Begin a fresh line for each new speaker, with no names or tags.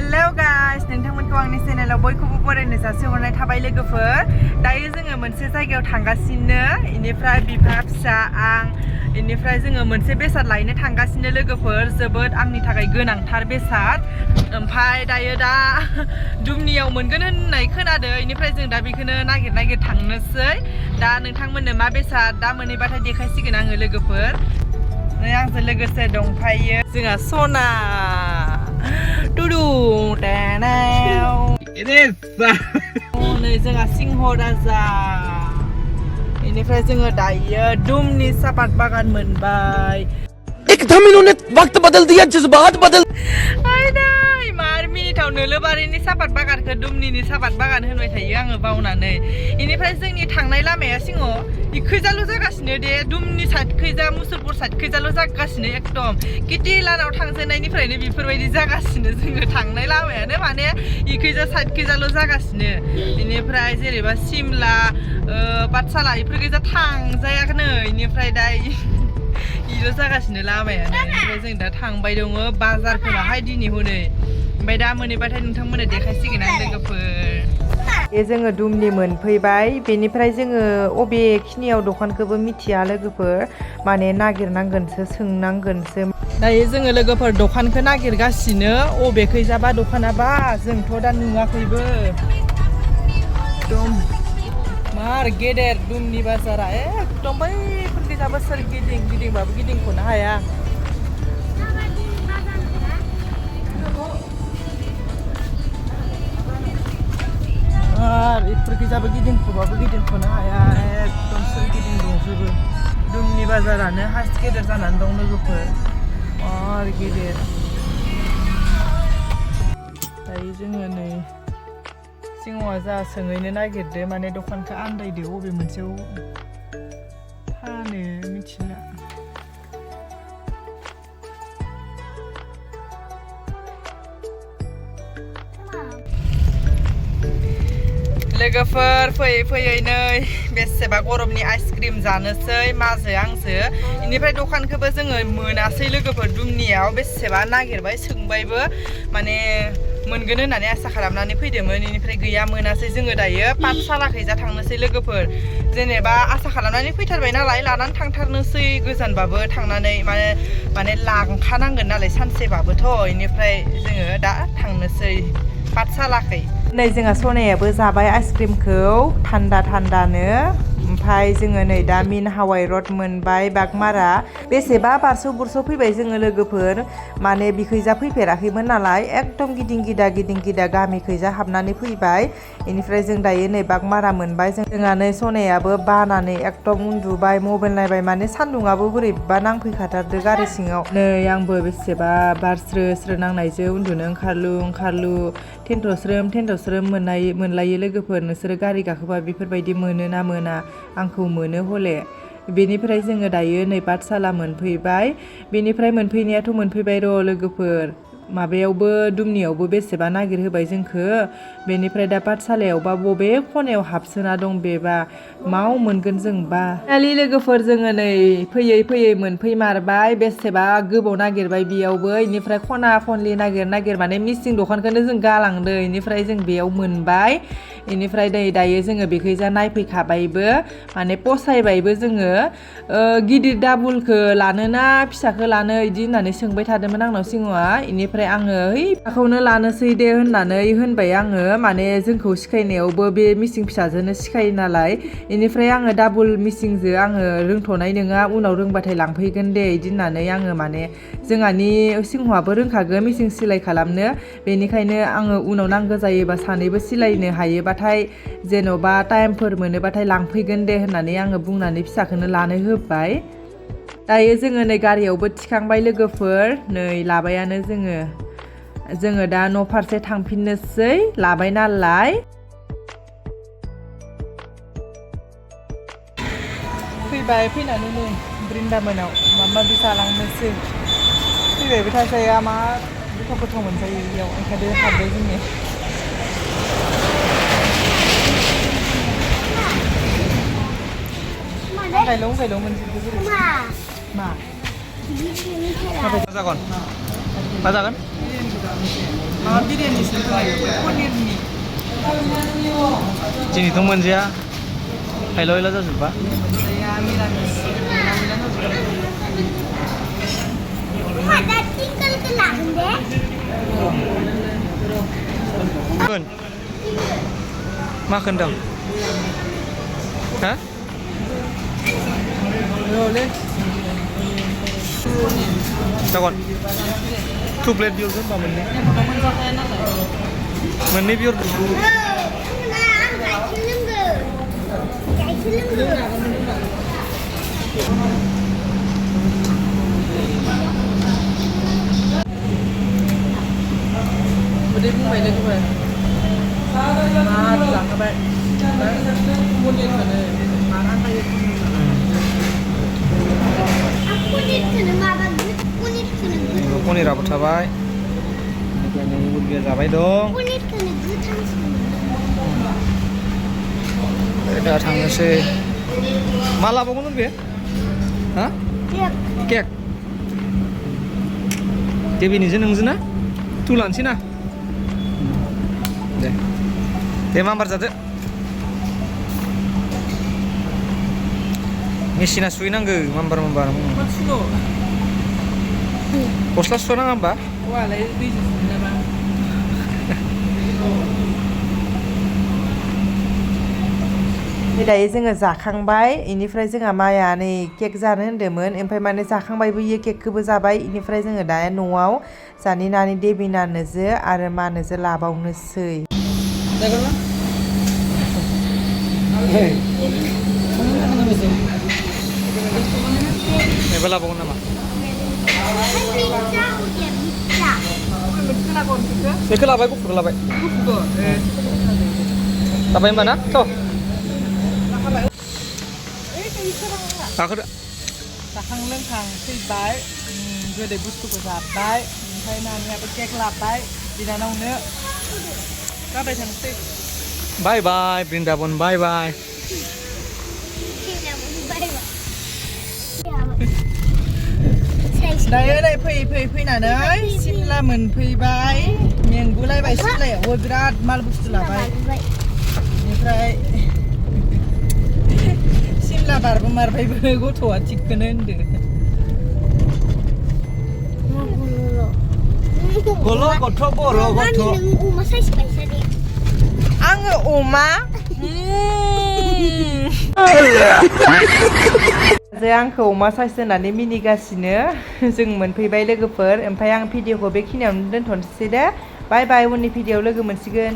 Hello guys नोंथांमोनखौ आंनि चेनेलाव बयखौबो बरायनो जासिहरनाय थाबाय लोगोफोर दायो जोङो मोनसे जायगायाव थांगासिनो इनिफ्राय बिफा फिसा आं इनिफ्राय जोङो मोनसे बेसाद लायनो थांगासिनो लोगोफोर जोबोद आंनि थाखाय गोनांथार बेसाद ओमफ्राय दायो दा दुमनियाव मोनगोन होननाय खोनादों इनिफ्राय जों दा बेखौनो नागिर थांनोसै दा नोंथांमोननो मा बेसाद दा मोनहैबाथाय देखायसिगोन आङो लोगोफोर नै आंजों लोगोसे दंफायो जोंहा सना Tudu tenau. Ini oh nih जोंहा सिंह राजा इनिफ्राय जोङो दायो दुमनि सापात बागान मोनबाय
एकदम इन्होंने वक्त बदल दिया जज्बात बदल
आयदै मार मिनिटाव नोलोबारिनि सापात बागानखौ दुमनिनि सापात बागान होनबाय थायो आङो बावनानै इनिफ्राय जोंनि थांनाय लामाया सिङाव इखैजाल' जागासिनो दे दुमनि साइडखैजा मुसुलपुर साइडखैजाल' जागासिनो एकदम किति लानाव थांजेननायनिफ्रायनो बेफोरबायदि जागासिनो जोङो थांनाय लामायानो माने इखैजा साइडखैजाल' जागासिनो इनिफ्राय जेनेबा सिमला पाठशाला इफोरखैजा थांजायाखैनो इनिफ्राय दा इल' जागासिनो लामायानो ओमफ्राय जों दा थांबाय दङ बाजारफोरावहाय दिनै हनै ओमफ्राय दा मोनहैबाथाय नोंथांमोननो देखायसिगोन आं लोगोफोर जोङो दुमनि मोनफैबाय बेनिफ्राय जोङो अबेखिनियाव दखानखौबो मिथिया लोगोफोर माने नागिरनांगोनसो सोंनांगोनसो दायो जोङो लोगोफोर दखानखौ नागिरगासिनो अबेखैजाबा दखानाबा जोंथ' दा नुवाखैबो एकदम मार गेदेर दुमनि बाजारा एकदम बैफोरखैजाबो सोर गिदिंबाबो गिदिंख'नो हाया आरो इफोरखैजाबो गिदिंख'बाबो गिदिंख'नो हाया एकदम सोर गिदिं दंजोबो दुमनि बाजारानो हास गेदेर जानानै दं लोगोफोर मार गेदेर दायो जोङो नै सिङावा जा सोंहैनो नागिरदो माने दखानखौ आन्दायदो अबे मोनसेयाव फानो मिथिला लोगोफोर फैयै नै बेसेबा गरमनि आइसक्रिम जानोसै माजो आंजो इनिफ्राय दखानखौबो जोङो मोनासै लोगोफोर दुमनियाव बेसेबा नागिरबाय सोंबायबो माने मोनगोन होननानै आसा खालामनानै फैदोंमोन इनिफ्राय गैया मोनासै जोङो दायो पाठशालाखैजा थांनोसै लोगोफोर जेनेबा आसा खालामनानै फैथारबाय नालाय लानानै थांथारनोसै गोजानबाबो थांनानै माने लांखानांगोन नालाय सानसेबाबोथ' इनिफ्राय जोङो दा थांनोसै पाठशालाखै नै जोंहा सनायाबो जाबाय आइसक्रिमखौ थान्दानो ओमफ्राय जोङो नै दा मिन हावाइ रड मोनबाय बागमारा बेसेबा बारस' फैबाय जोङो लोगोफोर माने बिखैजा फैफेराखैमोन नालाय एकदम गिदिं गिदा गामिखैजा हाबनानै फैबाय इनिफ्राय जों दायो नै बागमारा मोनबाय जोंहा नै सनायाबो बानानै एकदम उन्दुबाय मबाइल नायबाय माने सान्दुङाबो बोरैबा नांफैखाथारदो गारि सिङाव नै आंबो बेसेबा बार स्रो नांनायजों उन्दुनो ओंखारलु थेन्थ'स्रोम मोनलायो लोगोफोर नोंसोरो गारि गाखोबा बेफोरबायदि मोनो ना मोना आंखौ मोनो हले बेनिफ्राय जोङो दायो नै पाठशाला मोनफैबाय बेनिफ्राय मोनफैनायाथ' मोनफैबाय र' लोगोफोर माबायावबो दुमनियावबो बेसेबा नागिरहोबाय जोंखो बेनिफ्राय दा पाठशालायावबा बबे खनायाव हाबसोना दं बेबा माव मोनगोन जोंबा खालि लोगोफोर जोङो नै फैयै मोनफैमारबाय बेसेबा गोबाव नागिरबाय बेयावबो इनिफ्राय खना खनलि नागिर माने मिसिं दखानखौनो जों गालांदो इनिफ्राय जों बेयाव मोनबाय इनिफ्राय दायो जोङो बेखैजा नायफैखाबायबो माने फसायबायबो जोङो गिदिर डाबुलखौ लानो ना फिसाखौ लानो इदि होननानै सोंबाय थादोंमोन आंनाव सिङावा इनिफ्राय आङो फिसाखौनो लानोसै दे होननानै होनबाय आङो माने जोंखौ सिखायनायावबो बे मिसिं फिसाजोंनो सिखायो नालाय इनिफ्राय आङो डाबुल मिसिंजों आङो रोंथ'नाय नङा उनाव रोंबाथाय लांफैगोन दे इदि होननानै आङो माने जोंहानि सिंहआबो रोंखागोन मिसिं सिलाय खालामनो बेनिखायनो आङो उनाव नांगौ जायोबा सानैबो सिलायनो हायोबाथाय जेन'बा टाइमफोर मोनोबाथाय लांफैगोन दे होननानै आङो बुंनानै फिसाखौनो लानो होबाय दायो जोङो नै गारियावबो थिखांबाय लोगोफोर नै लाबायानो जोङो दा न' फारसे थांफिननोसै लाबाय नालाय फैबाय फैनानै नै ब्रिन्दाबनाव माबा जालांनोसै फैबायबो थाजाया मा गोथाव मोनजायो बेयाव ओंखायनो हाबबाय जोङो गायलं मोनजोबो मा जागोन माबा बिरियानिसो होयो पनिरनि
दिनैथ' मोनजाया हायला हायला जाजोब्बा
मोनजाया मिरामिस
मा खोन्दों हा जागोन 2 प्लेट बिहरगोन होनबा मोननै बिहरदो
udah bumbay lagi ba जाखाबाय
पनिराबो थाबाय मुर्गिया जाबाय दं दा थांनोसै मा लाबावगोन बे हा केक देबिनिजों नोंजों ना तु लानोसै ना दे माम्बार जादो मेसिना सुहैनांगौ माम्बार गस्ला सुनाङा होमबा
दायो जोङो जाखांबाय इनिफ्राय जोंहा माया नै केक जानो होन्दोंमोन ओमफ्राय माने जाखांबायबो इयो केकखौबो जाबाय इनिफ्राय जोङो दा न'आव जानि नानि देबिनानोजो आरो मानोजो लाबावनोसै
एबा लाबावगोन नामा बेखौ लाबाय गुफुरखौ लाबाय होमबा ना थ' गाखोदो
जाखां लोंखां फैबाय गोदै बुस्थुखौ जाबाय ओमफ्राय नानियाबो केक लाबाय बिनानावनो जाबाय थानोसै
बाय बाय बृन्दाबन बाय बाय
दायो नै फैनानै सिमला मोनफैबाय मेंगुलायबाय सिमलायावबो बिराद माल बुस्थु लाबाय बेनिफ्राय सिमला बारबोमारबायबो गथ'आ थिगखौनो होनदो
गथ' बर' गथ'
आङो अमा आंखौ अमा साइज होनानै मिनिगासिनो जों मोनफैबाय लोगोफोर ओमफ्राय आं भिडिअखौ बेखिनियावनो दोनथ'नोसै दे बाय बाय उननि भिडिअआव लोगो मोनसिगोन